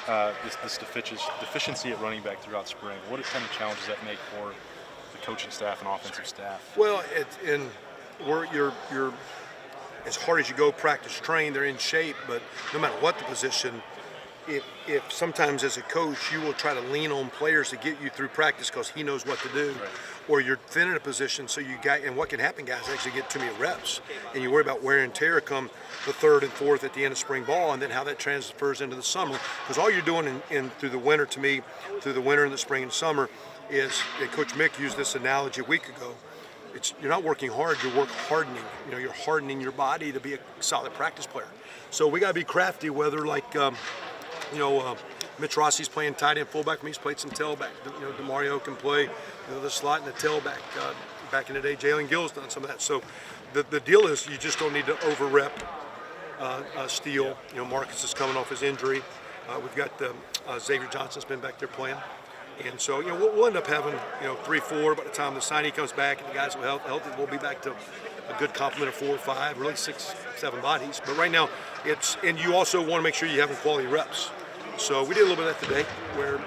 this deficiency at running back throughout spring? What kind of challenges does that make for the coaching staff and offensive staff? Well, you're as hard as you go practice train, they're in shape, but no matter what the position, if sometimes as a coach you will try to lean on players to get you through practice because he knows what to do, Right. or you're thin in a position, so and what can happen, guys, actually get too many reps, and you worry about wear and tear come the third and fourth at the end of spring ball, and then how that transfers into the summer, because all you're doing through the winter, to me, through the winter and the spring and summer, is, and Coach Mick used this analogy a week ago, you're not working hard, you're work hardening. You're hardening your body to be a solid practice player. So we got to be crafty, whether Mitch Rossi's playing tight end fullback. He's played some tailback. DeMario can play the slot and the tailback. Back in the day, Jalen Gill's done some of that. So the deal is you just don't need to over-rep Steele. Marcus is coming off his injury. We've got Xavier Johnson's been back there playing. And so, we'll end up having, 3-4 by the time the signee comes back and the guys will be healthy. We'll be back to a good complement of 4 or 5, really 6, 7 bodies. But right now, and you also want to make sure you have quality reps. So we did a little bit of that today where,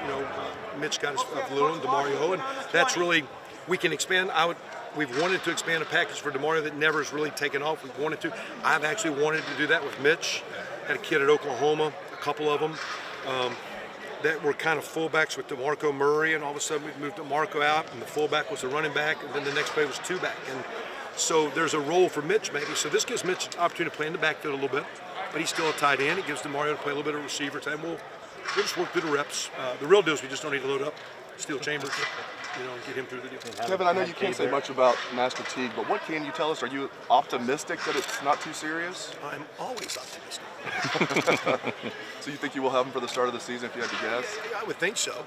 Mitch got his little and DeMario, and that's really, we can expand. We've wanted to expand a package for DeMario that never has really taken off. We've wanted to. I've actually wanted to do that with Mitch. Had a kid at Oklahoma, a couple of them. That were kind of fullbacks with DeMarco Murray, and all of a sudden we moved DeMarco out, and the fullback was a running back, and then the next play was 2-back. And so there's a role for Mitch maybe. So this gives Mitch an opportunity to play in the backfield a little bit, but he's still a tight end. It gives DeMario to play a little bit of receiver time. We'll just work through the reps. The real deal is we just don't need to load up Steel Chambers, and get him through the deal. Kevin, I know you can't say much about Master Teague, but what can you tell us? Are you optimistic that it's not too serious? I'm always optimistic. So you think you will have him for the start of the season if you had to guess? I would think so.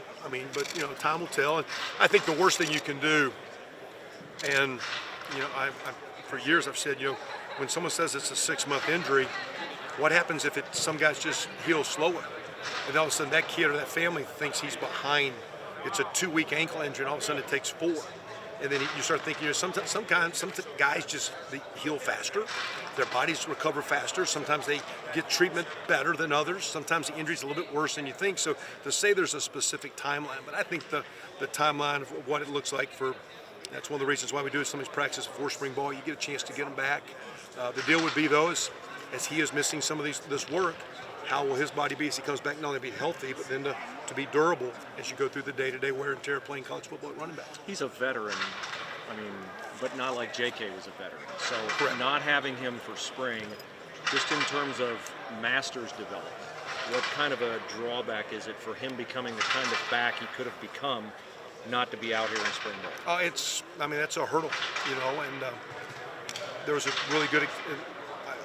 But time will tell. And I think the worst thing you can do, and I for years I've said, when someone says it's a 6-month injury, what happens if some guys just heal slower, and all of a sudden that kid or that family thinks he's behind? It's a 2-week ankle injury, and all of a sudden it takes 4. And then you start thinking, some guys just they heal faster, their bodies recover faster. Sometimes they get treatment better than others. Sometimes the injury's a little bit worse than you think. So to say there's a specific timeline, but I think the timeline of what it looks like that's one of the reasons why we do some of these practices before spring ball. You get a chance to get them back. The deal would be though, as he is missing some of this work, how will his body be as he comes back, not only be healthy, but then to be durable as you go through the day-to-day wear and tear playing college football at running back. He's a veteran, but not like JK was a veteran. So Correct. Not having him for spring, just in terms of Masters development, what kind of a drawback is it for him becoming the kind of back he could have become not to be out here in spring ball? That's a hurdle, and there was a really good,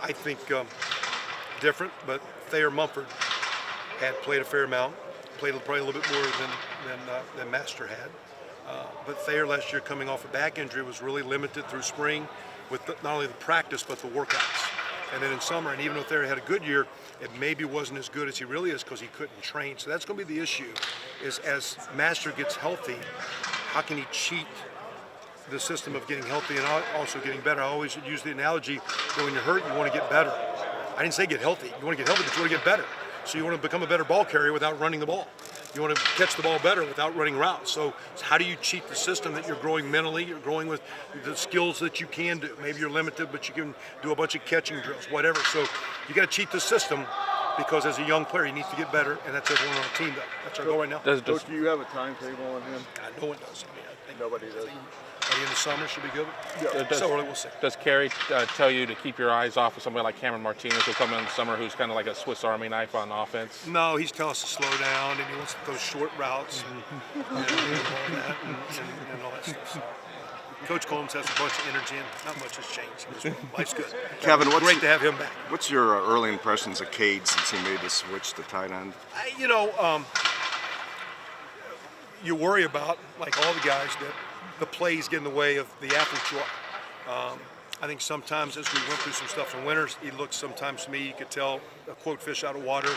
I think, different, but Thayer Mumford had played a fair amount, played probably a little bit more than Master had. But Thayer last year, coming off a back injury, was really limited through spring with not only the practice but the workouts. And then in summer, and even though Thayer had a good year, it maybe wasn't as good as he really is because he couldn't train. So that's going to be the issue, is as Master gets healthy, how can he cheat the system of getting healthy and also getting better? I always use the analogy that when you're hurt, you want to get better. I didn't say get healthy. You want to get healthy, but you want to get better. So you want to become a better ball carrier without running the ball. You want to catch the ball better without running routes. So how do you cheat the system that you're growing mentally? You're growing with the skills that you can do. Maybe you're limited, but you can do a bunch of catching drills, whatever. So you got to cheat the system because as a young player, he needs to get better, and that's everyone on the team. That's our goal right now. Coach, do you have a timetable on him? No one does. I think Nobody does. by the end of summer should be good. So early, we'll see. Does Kerry tell you to keep your eyes off of somebody like Cameron Martinez who'll come in the summer who's kind of like a Swiss Army knife on offense? No, he's telling us to slow down, and he wants to throw short routes and all that and all that stuff. So, Coach Combs has a bunch of energy, and not much has changed. Life's good. Kevin, great to have him back. What's your early impressions of Cade since he made the switch to tight end? You worry about, like all the guys, that the plays get in the way of the athletes you are. I think sometimes as we went through some stuff in winters, he looked sometimes to me, you could tell a quote fish out of water.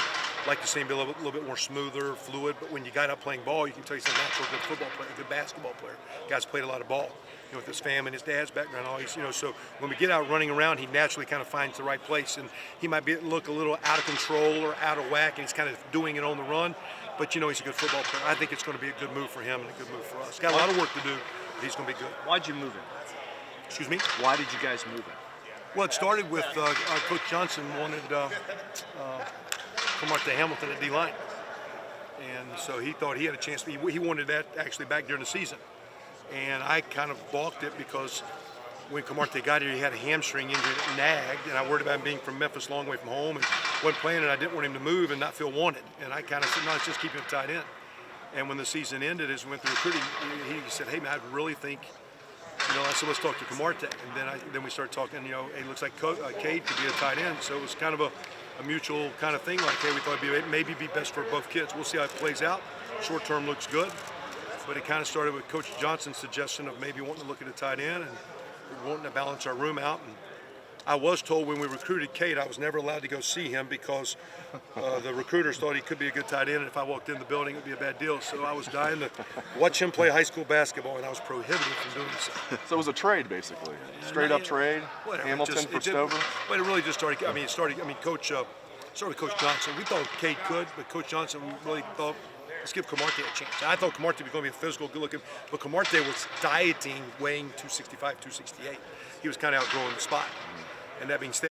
like to see him be a little bit more smoother, fluid. But when you got out playing ball, you can tell he's a natural good football player, a good basketball player. Guy's played a lot of ball. With his family and his dad's background, always, so when we get out running around, he naturally kind of finds the right place, and he might look a little out of control or out of whack, and he's kind of doing it on the run. But he's a good football player. I think it's going to be a good move for him and a good move for us. Got a lot of work to do, but he's going to be good. Why'd you move him? Excuse me? Why did you guys move him? Well, it started with Coach Johnson wanted Kamarte Hamilton at D-line, and so he thought he had a chance. He wanted that actually back during the season. And I kind of balked it because when Kamarte got here, he had a hamstring injury that nagged, and I worried about him being from Memphis, long way from home, and wasn't playing, and I didn't want him to move and not feel wanted. And I kind of said, no, let's just keep him tight end. And when the season ended, as we went through recruiting, he said, hey, man, I really think, I said, let's talk to Kamarte. And then we started talking, it looks like Cade could be a tight end. So it was kind of a mutual kind of thing, like, hey, we thought it'd maybe be best for both kids. We'll see how it plays out. Short term looks good. But it kind of started with Coach Johnson's suggestion of maybe wanting to look at a tight end and wanting to balance our room out. And I was told when we recruited Cade, I was never allowed to go see him because the recruiters thought he could be a good tight end, and if I walked in the building, it would be a bad deal. So I was dying to watch him play high school basketball, and I was prohibited from doing so. So it was a trade, basically. Straight up trade. Whatever, Hamilton for Stover. But it really just started. Coach started with Coach Johnson. We thought Cade could, but Coach Johnson really thought, let's give Kamarte a chance. I thought Kamarte was going to be a physical, good-looking, but Kamarte was dieting, weighing 265, 268. He was kind of outgrowing the spot. And that being said,